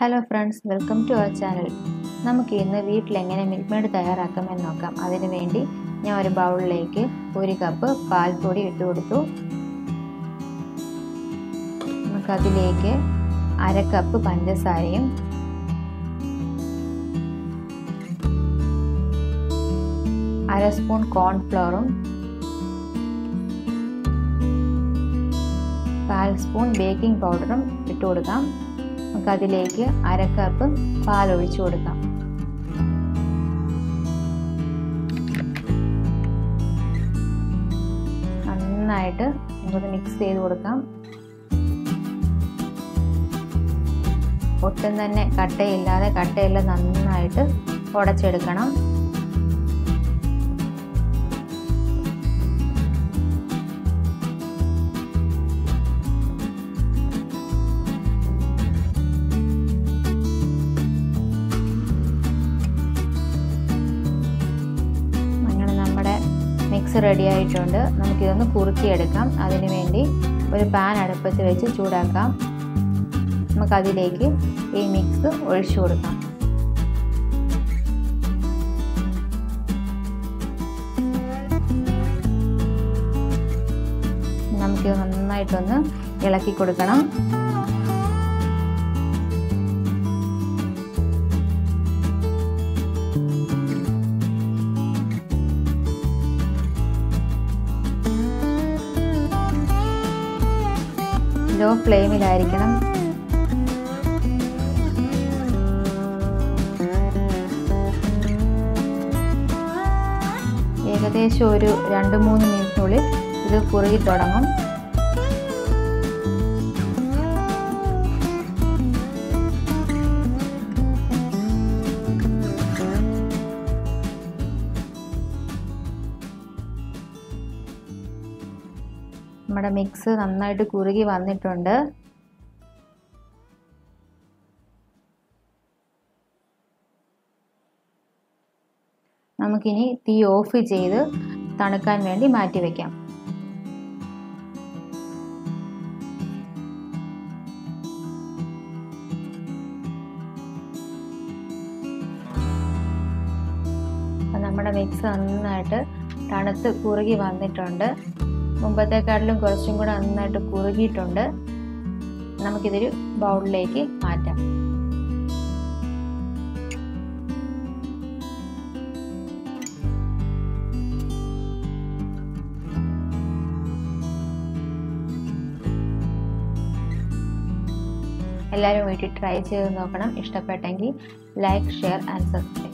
Hello friends, welcome to our channel. നമുക്ക് ഇന്ന് വീട്ടിൽ എങ്ങനെ മിൽക്ക് മെയ്ഡ് തയ്യാറാക്കാമെന്ന് നോക്കാം. അതിനു വേണ്ടി ഞാൻ ഒരു ബൗളിലേക്ക് 1 കപ്പ് പാൽപ്പൊടി ഇട്ടു കൊടുത്തു. നമുക്ക് അതിലേക്ക് 1/2 കപ്പ് പഞ്ചസാരയും 1/2 സ്പൂൺ കോൺഫ്ലവറും 1/4 സ്പൂൺ ബേക്കിംഗ് പൗഡറും ഇട്ടു കൊടുക്കാം. നമുക്ക് അതിലേക്ക് 1/2 കപ്പ് പാൽ ഒഴിച്ചു കൊടുക്കാം. നന്നായിട്ട് നമുക്ക് മിക്സ് ചെയ്ത് കൊടുക്കാം. ഒട്ടും തന്നെ കട്ടയില്ലാതെ കട്ടയെല്ലാം നന്നായിട്ട് ഉടച്ചെടുക്കണം. മിക്സ് റെഡി ആയിട്ടുണ്ട്. നമുക്കിതൊന്ന് കുറുക്കിയെടുക്കാം. അതിനു വേണ്ടി ഒരു പാൻ അടുപ്പത്ത് വെച്ച് ചൂടാക്കാം. നമുക്കതിലേക്ക് ഈ മിക്സ് ഒഴിച്ചു കൊടുക്കാം. നമുക്കിത് നന്നായിട്ടൊന്ന് ഇളക്കി കൊടുക്കണം. ലോ ഫ്ലെയിമിലായിരിക്കണം. ഏകദേശം ഒരു 2-3 മിനിറ്റിനുള്ളിൽ ഇത് കുറുകി തുടങ്ങും. നമ്മുടെ മിക്സ് നന്നായിട്ട് കുറുകി വന്നിട്ടുണ്ട്. നമുക്കിനി തീ ഓഫ് ചെയ്ത് തണുക്കാൻ വേണ്ടി മാറ്റി വയ്ക്കാം. നമ്മുടെ മിക്സ് നന്നായിട്ട് തണുത്ത് കുറുകി വന്നിട്ടുണ്ട്. മുമ്പത്തെക്കാട്ടിലും കുറച്ചും കൂടെ നന്നായിട്ട് കുറുകിയിട്ടുണ്ട്. നമുക്കിതൊരു ബൗളിലേക്ക് മാറ്റാം. എല്ലാവരും വീട്ടിൽ ട്രൈ ചെയ്ത് നോക്കണം. ഇഷ്ടപ്പെട്ടെങ്കിൽ ലൈക്ക്, ഷെയർ ആൻഡ് സബ്സ്ക്രൈബ്.